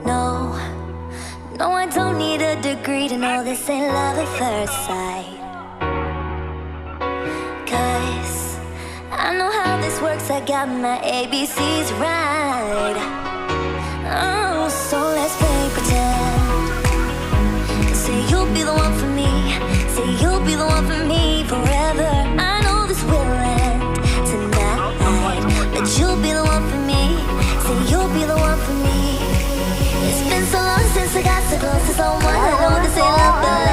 No, no, I don't need a degree to know this ain't love at first sight. 'Cause I know how this works, I got my ABCs right. Oh, so let's play pretend. Say you'll be the one for me, say you'll be the one for me forever. I know this will end tonight, but you'll be the one for me, say you'll be the one for me. It's been so long since I got so close to someone. I know this ain't love, but